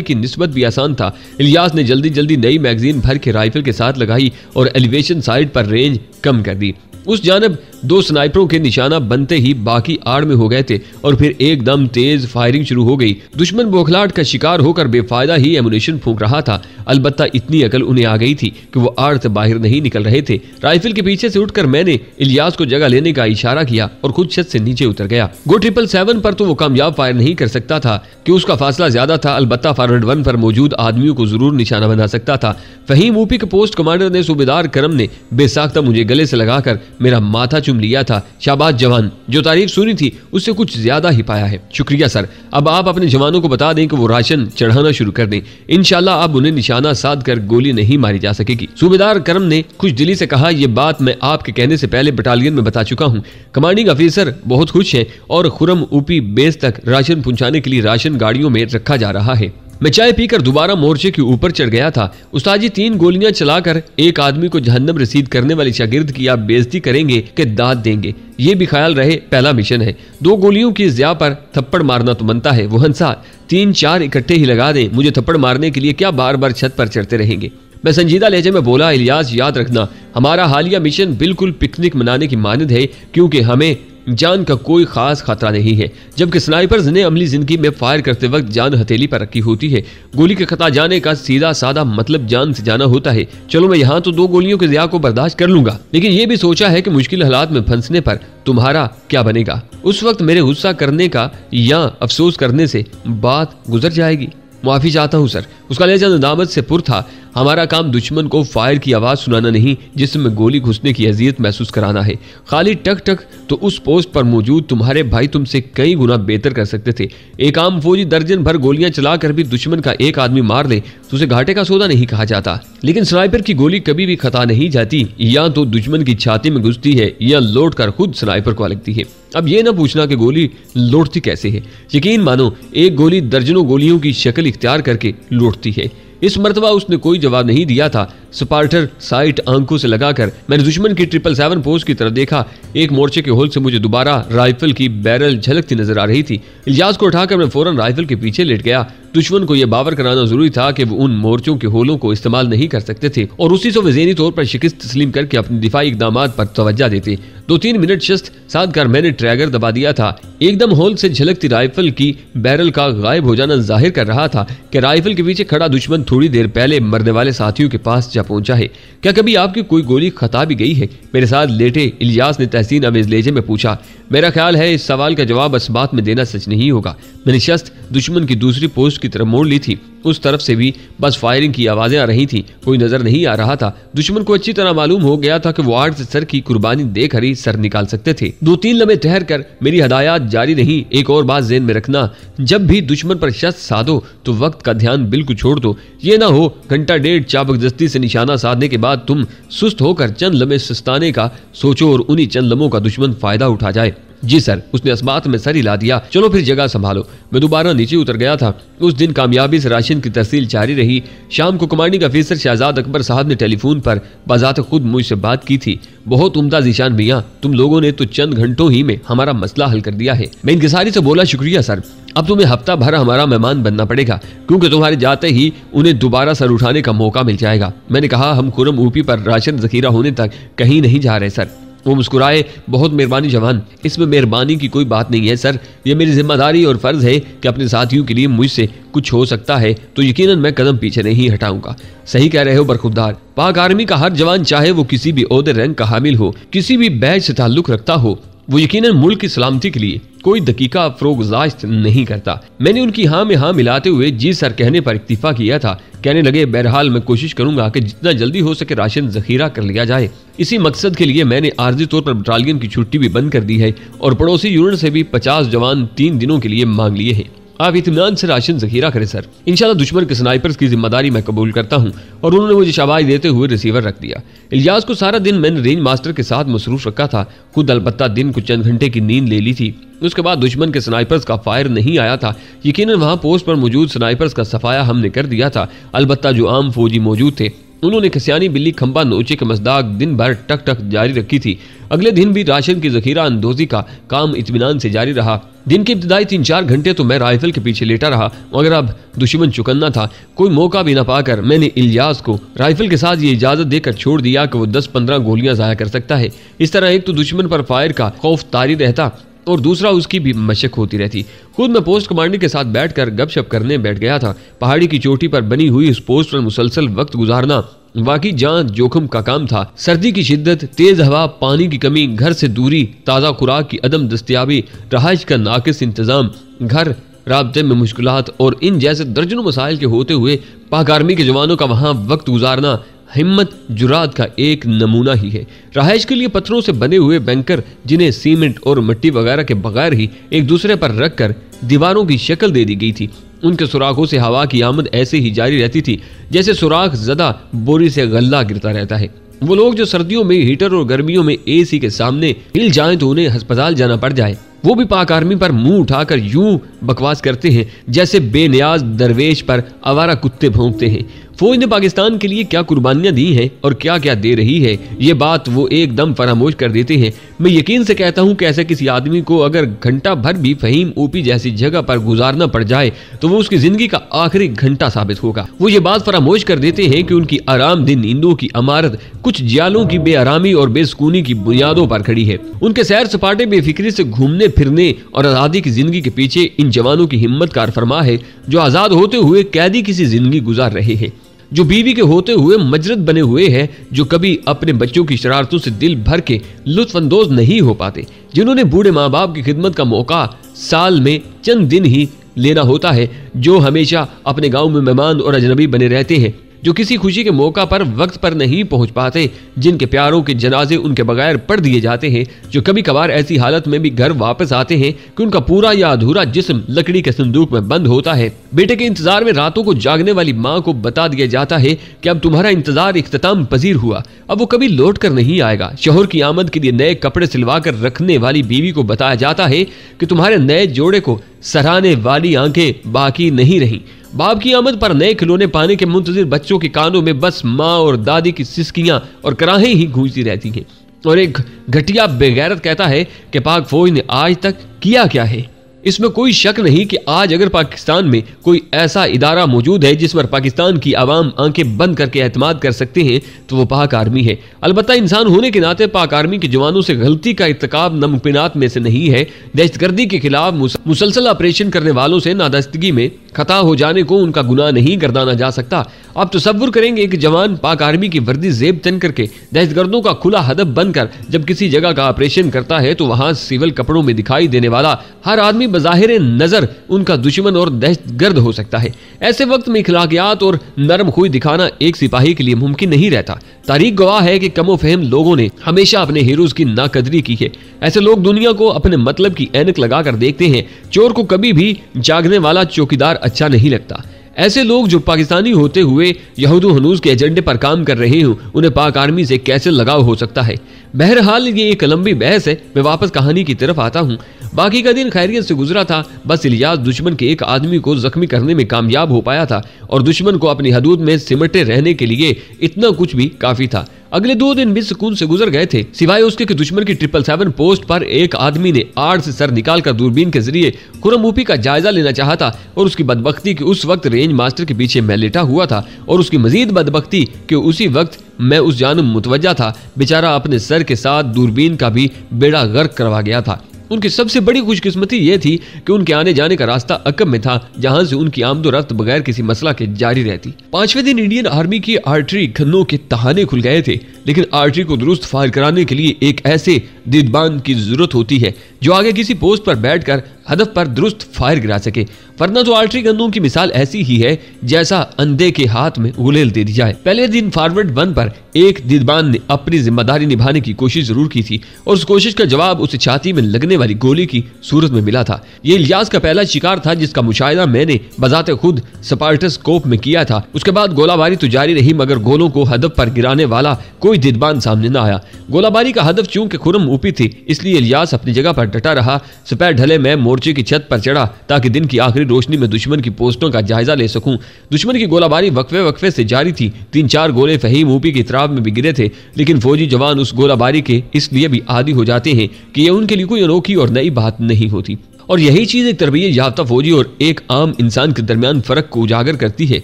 की निस्बत भी आसान था। इलियास ने जल्दी जल्दी नई मैगजीन भर के राइफल के साथ लगाई और एलिवेशन साइड पर रेंज कम कर दी। उस जानब 2 स्नाइपरों के निशाना बनते ही बाकी आड़ में हो गए थे और फिर एकदम तेज फायरिंग शुरू हो गई। दुश्मन बौखलाहट का शिकार होकर बेफायदा ही एमुनेशन फूंक रहा था। अलबत्ता इतनी अकल उन्हें आ गई थी कि वो आड़ से बाहर नहीं निकल रहे थे। राइफल के पीछे से उठकर मैंने इलियास को जगह लेने का इशारा किया और खुद छत से नीचे उतर गया। गो 777 पर तो वो कामयाब फायर नहीं कर सकता था कि उसका फासला ज्यादा था। अलबत्ता फॉरवर्ड 1 पर मौजूद आदमियों को जरूर निशाना बना सकता था। फहीम ऊपी के पोस्ट कमांडर ने सूबेदार करम ने बेसाख्ता मुझे गले से लगाकर मेरा माथा चूम लिया था। शाबाश जवान, जो तारीफ सुनी थी उससे कुछ ज्यादा ही पाया है। शुक्रिया सर। अब आप अपने जवानों को बता दें कि वो राशन चढ़ाना शुरू कर दें। इंशाल्लाह अब उन्हें निशाना साध कर गोली नहीं मारी जा सकेगी। सूबेदार करम ने खुश दिली से कहा, यह बात मैं आपके कहने से पहले बटालियन में बता चुका हूँ। कमांडिंग अफिसर बहुत खुश है और खुरम ऊपी बेस तक राशन पहुंचाने के लिए राशन गाड़ियों में रखा जा रहा है। मैं चाय पीकर दोबारा मोर्चे के ऊपर चढ़ गया था। उस्ताद जी 3 गोलियां चलाकर एक आदमी को जहन्नम रसीद करने वाले शागिर्द की आप बेइज्जती करेंगे कि दाद देंगे, ये भी ख्याल रहे पहला मिशन है। 2 गोलियों की ज़िया पर थप्पड़ मारना तो बनता है। वो हंसा, 3-4 इकट्ठे ही लगा दें, मुझे थप्पड़ मारने के लिए क्या बार बार छत पर चढ़ते रहेंगे। मैं संजीदा लहजे में बोला, इलियास याद रखना हमारा हालिया मिशन बिल्कुल पिकनिक मनाने की मानद है, क्योंकि हमें जान का कोई खास खतरा नहीं है, जबकि स्नाइपर्स ने अमली जिंदगी में फायर करते वक्त जान हथेली पर रखी होती है। गोली के खता जाने का सीधा साधा मतलब जान से जाना होता है। चलो मैं यहाँ तो 2 गोलियों के ज़िया को बर्दाश्त कर लूंगा, लेकिन ये भी सोचा है कि मुश्किल हालात में फंसने पर तुम्हारा क्या बनेगा। उस वक्त मेरे गुस्सा करने का या अफसोस करने से बात गुजर जाएगी। माफी चाहता हूँ सर। उसका लहजा नदामत से पुर था। हमारा काम दुश्मन को फायर की आवाज सुनाना नहीं, जिसमें गोली घुसने की अजियत महसूस कराना है। खाली टक टक तो उस पोस्ट पर मौजूद तुम्हारे भाई तुमसे कई गुना बेहतर कर सकते थे। एक आम फौजी दर्जन भर गोलियां चलाकर भी दुश्मन का एक आदमी मार ले तो उसे घाटे का सौदा नहीं कहा जाता। लेकिन स्नाइपर की गोली कभी भी खता नहीं जाती, या तो दुश्मन की छाती में घुसती है या लौट कर खुद स्नाइपर को लगती है। अब ये ना पूछना कि गोली लौटती कैसे है। यकीन मानो एक गोली दर्जनों गोलियों की शक्ल इख्तियार करके लौटती है। इस मर्तबा उसने कोई जवाब नहीं दिया था। स्पार्टर साइट आंखों से लगाकर मैंने दुश्मन की 777 पोस्ट की तरफ देखा। एक मोर्चे के होल से मुझे दोबारा राइफल की बैरल झलकती नजर आ रही थी। इलियास को उठाकर मैं फौरन राइफल के पीछे लेट गया। दुश्मन को यह बावर कराना जरूरी था कि वो उन मोर्चों के होलों को इस्तेमाल नहीं कर सकते थे और उसी से वे ज़हनी तौर पर शिकस्त तस्लीम करके अपने दिफाई इकदामात पर तवज्जो देते। 2-3 मिनट शस्त साध कर मैंने ट्रैगर दबा दिया था। एकदम होल से झलकती राइफल की बैरल का गायब हो जाना जाहिर कर रहा था कि राइफल के पीछे खड़ा दुश्मन थोड़ी देर पहले मरने वाले साथियों के पास जा पहुंचा है। क्या कभी आपकी कोई गोली खता भी गई है? मेरे साथ लेटे इलियास ने तहसीन अमेज लहजे में पूछा। मेरा ख्याल है इस सवाल का जवाब इस बात में देना सच नहीं होगा। मैंने शस्त दुश्मन की दूसरी पोस्ट की तरफ मोड़ ली थी। उस तरफ से भी बस फायरिंग की आवाजें आ रही थी, कोई नजर नहीं आ रहा था। दुश्मन को अच्छी तरह मालूम हो गया था कि वो आड़ से सर की कुर्बानी देकर ही सर निकाल सकते थे। 2-3 लम्हे ठहर कर मेरी हदायत जारी रही। एक और बात ज़हन में रखना, जब भी दुश्मन पर शस्त साधो तो वक्त का ध्यान बिल्कुल छोड़ दो। ये ना हो घंटा डेढ़ चाबकदस्ती से निशाना साधने के बाद तुम सुस्त होकर चंद लम्हे सुस्ताने का सोचो और उन्हीं चंद लम्हों का दुश्मन फायदा उठा जाए। जी सर, उसने अस्मात में सर हिला दिया। चलो फिर जगह संभालो। मैं दोबारा नीचे उतर गया था। उस दिन कामयाबी से राशन की तहसील जारी रही। शाम को कमांडिंग अफीसर शहजाद अकबर साहब ने टेलीफोन पर बाज़ात खुद मुझसे बात की थी। बहुत उम्दा ज़ीशान भैया, तुम लोगों ने तो चंद घंटों ही में हमारा मसला हल कर दिया है। मैं इंकिसारी से बोला, शुक्रिया सर, अब तुम्हें हफ्ता भर हमारा मेहमान बनना पड़ेगा, क्योंकि तुम्हारे जाते ही उन्हें दोबारा सर उठाने का मौका मिल जाएगा। मैंने कहा, हम खुरम ऊपी पर राशन जखीरा होने तक कहीं नहीं जा रहे सर। वो मुस्कुराए, बहुत मेहरबानी जवान, इसमें मेहरबानी की कोई बात नहीं है सर। ये मेरी जिम्मेदारी और फर्ज है कि अपने साथियों के लिए मुझसे कुछ हो सकता है तो यकीनन मैं कदम पीछे नहीं हटाऊंगा। सही कह रहे हो बरखुरदार। पाक आर्मी का हर जवान, चाहे वो किसी भी ओहदे रैंक का हामिल हो, किसी भी बैच से ताल्लुक रखता हो, वो यकीनन मुल्क की सलामती के लिए कोई दकीका फरोगजाश्त नहीं करता। मैंने उनकी हाँ में हाँ मिलाते हुए जी सर कहने पर इक्तिफा किया था। कहने लगे, बहरहाल मैं कोशिश करूंगा कि जितना जल्दी हो सके राशन जखीरा कर लिया जाए। इसी मकसद के लिए मैंने आर्जी तौर पर बटालियन की छुट्टी भी बंद कर दी है और पड़ोसी यूनिट से भी 50 जवान 3 दिनों के लिए मांग लिए हैं। आप इत्मीनान से राशन जखीरा करें सर। इंशाल्लाह दुश्मन के स्नाइपर्स की जिम्मेदारी मैं कबूल करता हूं। और उन्होंने मुझे शाबाश देते हुए रिसीवर रख दिया। इलियास को सारा दिन मैंने रेंज मास्टर के साथ मसरूफ रखा था। खुद अलबत्ता दिन को चंद घंटे की नींद ले ली थी। उसके बाद दुश्मन के स्नाइपर्स का फायर नहीं आया था। यकीनन वहां पोस्ट पर मौजूद स्नाइपर्स का सफाया हमने कर दिया था। अलबत्ता जो आम फौजी मौजूद थे उन्होंने कसियानी बिल्ली खंबा नोचे के मजदाक दिन भर टक टक जारी रखी थी। अगले दिन भी राशन की जखीरा अंदोजी का काम इत्मीनान से जारी रहा। दिन के इब्तिदाई 3-4 घंटे तो मैं राइफल के पीछे लेटा रहा, मगर अब दुश्मन चुकन्ना था। कोई मौका भी न पाकर मैंने इलियास को राइफल के साथ ये इजाजत देकर छोड़ दिया कि वो 10-15 गोलियां जाया कर सकता है। इस तरह एक तो दुश्मन पर फायर का खौफ तारी रहता और दूसरा उसकी भी मशक होती रहती। खुद मैं पोस्ट कमांडर के साथ बैठकर गपशप करने बैठ गया था। पहाड़ी की चोटी पर बनी हुई उस पोस्ट पर मुसलसल वक्त गुजारना वाकई जान जोखिम का काम था। सर्दी की शिद्दत, तेज हवा, पानी की कमी, घर से दूरी, ताज़ा खुराक की अदम दस्तियाबी, रहाइश का नाकिस इंतजाम, घर राब्ते में मुश्किलात और इन जैसे दर्जनों मसाइल के होते हुए पाक आर्मी के जवानों का वहां वक्त गुजारना हिम्मत जुरात का एक नमूना ही है। रहाइश के लिए पत्थरों से बने हुए बैंकर, जिन्हें सीमेंट और मिट्टी वगैरह के बगैर ही एक दूसरे पर रखकर दीवारों की शक्ल दे दी गई थी। उनके सुराखों से हवा की आमद ऐसे ही जारी रहती थी जैसे सुराख ज़दा बोरी से गल्ला गिरता रहता है। वो लोग जो सर्दियों में हीटर और गर्मियों में एसी के सामने हिल जाएं तो उन्हें अस्पताल जाना पड़ जाए, वो भी पाक आर्मी पर मुंह उठाकर यूं बकवास करते हैं जैसे बेनियाज दरवेश पर आवारा कुत्ते भौंकते हैं। फौज ने पाकिस्तान के लिए क्या कुर्बानियां दी हैं और क्या क्या दे रही है, ये बात वो एकदम फरामोश कर देते हैं। मैं यकीन से कहता हूं कि ऐसे किसी आदमी को अगर घंटा भर भी फहीम ओपी जैसी जगह पर गुजारना पड़ जाए तो वो उसकी जिंदगी का आखिरी घंटा साबित होगा। वो ये बात फरामोश कर देते हैं कि उनकी आराम दिन नींदों की इमारत कुछ जियालों की बेआरामी और बेसुकूनी की बुनियादों पर खड़ी है। उनके सैर सपाटे बेफिक्री से घूमने फिरने और आज़ादी की जिंदगी के पीछे इन जवानों की हिम्मत कार फरमा है जो आज़ाद होते हुए कैदी की सी जिंदगी गुजार रहे हैं, जो बीवी के होते हुए मजरत बने हुए हैं, जो कभी अपने बच्चों की शरारतों से दिल भर के लुत्फअंदोज नहीं हो पाते, जिन्होंने बूढ़े माँ बाप की खिदमत का मौका साल में चंद दिन ही लेना होता है, जो हमेशा अपने गांव में मेहमान और अजनबी बने रहते हैं, जो किसी खुशी के मौका पर वक्त पर नहीं पहुंच पाते, जिनके प्यारों के जनाजे उनके बगैर पढ़ दिए जाते हैं, जो कभी कभार ऐसी हालत में भी घर वापस आते हैं कि उनका पूरा या अधूरा जिस्म लकड़ी के संदूक में बंद होता है। बेटे के इंतजार में रातों को जागने वाली माँ को बता दिया जाता है कि अब तुम्हारा इंतजार इख्तिताम पजीर हुआ, अब वो कभी लौट कर नहीं आएगा। शोहर की आमद के लिए नए कपड़े सिलवा कर रखने वाली बीवी को बताया जाता है कि तुम्हारे नए जोड़े को सराहने वाली आंखें बाकी नहीं रही। बाप की आमद पर नए खिलौने पाने के मुंतजिर बच्चों के कानों में बस माँ और दादी की सिसकियां और कराहें ही गूंजती रहती हैं। और एक घटिया बेगैरत कहता है कि पाक फौज ने आज तक किया क्या है। इसमें कोई शक नहीं कि आज अगर पाकिस्तान में कोई ऐसा इदारा मौजूद है जिस पर पाकिस्तान की आवाम आंखें बंद करके एतमाद कर सकते हैं तो वो पाक आर्मी है। अलबत्ता इंसान होने के नाते पाक आर्मी के जवानों से गलती का इर्तिकाब नामुमकिनात में से नहीं है। दहशतगर्दी के खिलाफ मुसलसल ऑपरेशन करने वालों से नादस्तगी में खता हो जाने को उनका गुनाह नहीं गर्दाना जा सकता। आप तसव्वुर करेंगे कि जवान पाक आर्मी की वर्दी जेब तन करके दहशतगर्दों का खुला हदफ बनकर जब किसी जगह का ऑपरेशन करता है तो वहां सिविल कपड़ों में दिखाई देने वाला हर आदमी बज़ाहिर नजर उनका दुश्मन और दहशतगर्द हो सकता है। ऐसे वक्त में इखलाकियात और नरम खुई दिखाना एक सिपाही के लिए मुमकिन नहीं रहता। तारीख गवाह है कि कमो फहम लोगों ने हमेशा अपने हीरोज की नाकदरी की है। ऐसे लोग दुनिया को अपने मतलब की ऐनक लगाकर देखते हैं। चोर को कभी भी जागने वाला चौकीदार अच्छा नहीं लगता। ऐसे लोग जो पाकिस्तानी होते हुए यहूद हनूज के एजेंडे पर काम कर रहे हों, उन्हें पाक आर्मी से कैसे लगाव हो सकता है। बहरहाल ये एक लंबी बहस है, मैं वापस कहानी की तरफ आता हूँ। बाकी का दिन खैरियत से गुजरा था। बस इलियास दुश्मन के एक आदमी को जख्मी करने में कामयाब हो पाया था और दुश्मन को अपनी हदूद में सिमटे रहने के लिए इतना कुछ भी काफी था। अगले 2 दिन भी सुकून से गुजर गए थे, सिवाय उसके कि दुश्मन की 777 पोस्ट पर एक आदमी ने आड़ से सर निकालकर दूरबीन के जरिए खुर्रम ऊपी का जायजा लेना चाहा था और उसकी बदबख्ती कि उस वक्त रेंज मास्टर के पीछे मैं लेटा हुआ था और उसकी मजीद बदबख्ती कि उसी वक्त मैं उस जानब मुतवज्जा था। बेचारा अपने सर के साथ दूरबीन का भी बेड़ा गर्क करवा गया था। उनकी सबसे बड़ी खुशकिस्मती यह थी कि उनके आने जाने का रास्ता अकब में था, जहां से उनकी आमदोरफ्त बगैर किसी मसला के जारी रहती। 5वें दिन इंडियन आर्मी की आर्टरी गन्नों के तहाने खुल गए थे, लेकिन आर्टरी को दुरुस्त फायर कराने के लिए एक ऐसे दीदबान की जरूरत होती है जो आगे किसी पोस्ट पर बैठकर हदफ पर दुरुस्त फायर गिरा सके, वरना तो आर्टरी गन्नों की मिसाल ऐसी ही है जैसा अंधे के हाथ में गुलेल दे दी जाए। पहले दिन फॉरवर्ड 1 पर एक दीदबान ने अपनी जिम्मेदारी निभाने की कोशिश जरूर की थी और उस कोशिश का जवाब उसे छाती में लगने वाली गोली की सूरत में मिला था। ये इलियास का पहला शिकार था जिसका मुशाहिदा मैंने बजाते खुद स्पार्टस्कोप में किया था। उसके बाद गोलाबारी तो जारी रही, मगर गोलों को हदफ पर गिराने वाला कोई दीदबान सामने न आया। गोलाबारी का हदफ चूंकि खुर्रम ऊपी थी, इसलिए इलियास अपनी जगह पर डटा रहा। सपैर ढले मैं मोर्चे की छत पर चढ़ा ताकि दिन की आखिरी रोशनी में दुश्मन की पोस्टों का जायजा ले सकूं। दुश्मन की गोलाबारी वक्फे वक्फे से जारी थी। 3-4 गोले फहीम ऊपी की इतराब में भी गिरे थे, लेकिन फौजी जवान उस गोलाबारी के इसलिए भी आदी हो जाते हैं कि यह उनके लिए कोई अनोखी और नई बात नहीं होती। और यही चीज एक तरबियत याफ्ता फौजी और एक आम इंसान के दरमियान फर्क को उजागर करती है।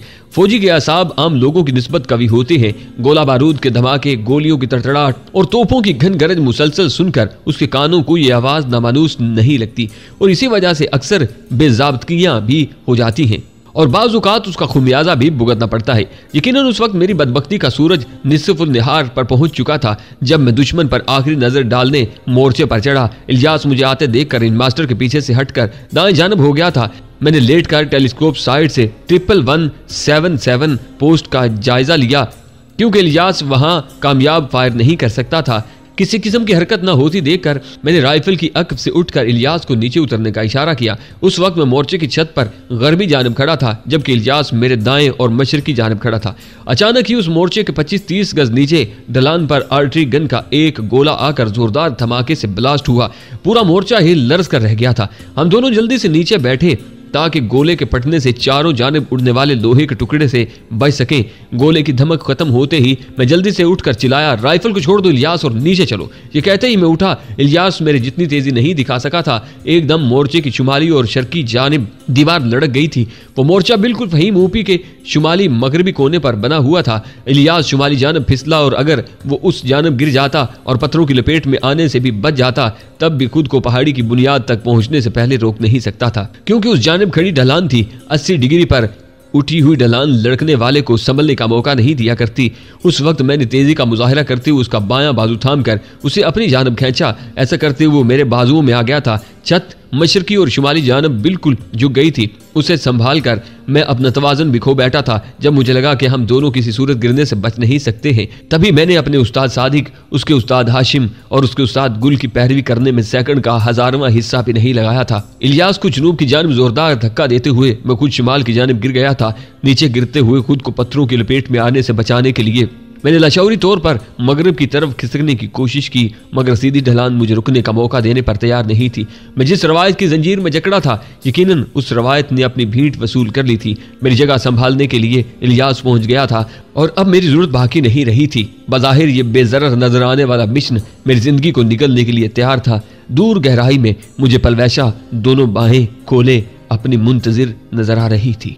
फौजी के असाब आम लोगों की निस्बत कवी होते हैं। गोला बारूद के धमाके, गोलियों की तड़तड़ाहट और तोपों की घन गरज मुसलसल सुनकर उसके कानों को ये आवाज नामानूस नहीं लगती और इसी वजह से अक्सर बेज़ाब्तियां भी हो जाती हैं और बाज़ औक़ात उसका खुमियाजा भी भुगतना पड़ता है। यकीनन उस वक्त मेरी बदबख्ती का सूरज निस्फ़ुल निहार पर पहुंच चुका था जब मैं दुश्मन पर आखिरी नजर डालने मोर्चे पर चढ़ा। इलियास मुझे आते देखकर रेंज मास्टर के पीछे से हटकर दाएं जानब हो गया था। मैंने लेटकर टेलीस्कोप साइड से 11177 पोस्ट का जायजा लिया, क्योंकि इलियास वहां कामयाब फायर नहीं कर सकता था। किसी किस्म की हरकत न होती देखकर मैंने राइफल की अक्ब से उठकर इलियास को नीचे उतरने का इशारा किया। उस वक्त मैं मोर्चे की छत पर गरबी जानब खड़ा था, जबकि इलियास मेरे दाएं और मशरकी जानब खड़ा था। अचानक ही उस मोर्चे के 25-30 गज नीचे ढलान पर आर्टरी गन का एक गोला आकर जोरदार धमाके से ब्लास्ट हुआ। पूरा मोर्चा ही लर्ज कर रह गया था। हम दोनों जल्दी से नीचे बैठे ताकि गोले के फटने से चारों जानिब उड़ने वाले लोहे के टुकड़े से बच सकें। गोले की धमक खत्म होते ही मैं जल्दी से उठकर चिल्लाया, राइफल को छोड़ दो इलियास और नीचे चलो। ये कहते ही मैं उठा। इलियास मेरे जितनी तेजी नहीं दिखा सका था। एकदम मोर्चे की शुमाली और शर्की जानिब दीवार लड़क गई थी। वो मोर्चा बिल्कुल फहीम ऊपी के शुमाली मगरबी कोने पर बना हुआ था। इलियास शुमाली जानब फिसला और अगर वो उस जानब गिर जाता और पत्थरों की लपेट में आने से भी बच जाता, तब भी खुद को पहाड़ी की बुनियाद तक पहुंचने से पहले रोक नहीं सकता था, क्योंकि उस जानब खड़ी ढलान थी। 80 डिग्री पर उठी हुई ढलान लड़कने वाले को संभलने का मौका नहीं दिया करती। उस वक्त मैंने तेजी का मुजाहिरा करते हुए उसका बायां बाजू थाम कर उसे अपनी जानब खींचा। ऐसा करते हुए मेरे बाजुओं में आ गया था। छत मशरकी और शुमाली जानब बिल्कुल झुक गई थी। उसे संभाल कर मैं अपना तवाज़ुन भी खो बैठा था। जब मुझे लगा कि हम दोनों किसी सूरत गिरने से बच नहीं सकते हैं, तभी मैंने अपने उस्ताद सादिक, उसके उस्ताद हाशिम और उसके उस्ताद गुल की पैरवी करने में सेकंड का 1000वां हिस्सा भी नहीं लगाया था। इलियास को जनूब की जानब जोरदार धक्का देते हुए मैं खुद शिमाल की जानब गिर गया था। नीचे गिरते हुए खुद को पत्थरों की लपेट में आने से बचाने के लिए मैंने लाशौरी तौर पर मगरब की तरफ खिसकने की कोशिश की, मगर सीधी ढलान मुझे रुकने का मौका देने पर तैयार नहीं थी। मैं जिस रवायत की जंजीर में जकड़ा था, यकीनन उस रवायत ने अपनी भीड़ वसूल कर ली थी। मेरी जगह संभालने के लिए इलियास पहुंच गया था और अब मेरी जरूरत बाकी नहीं रही थी। बज़ाहिर ये बेज़रर नजर आने वाला मिशन मेरी जिंदगी को निगलने के लिए तैयार था। दूर गहराई में मुझे पलवैशा दोनों बाहें खोले अपनी मुंतजिर नजर आ रही थी।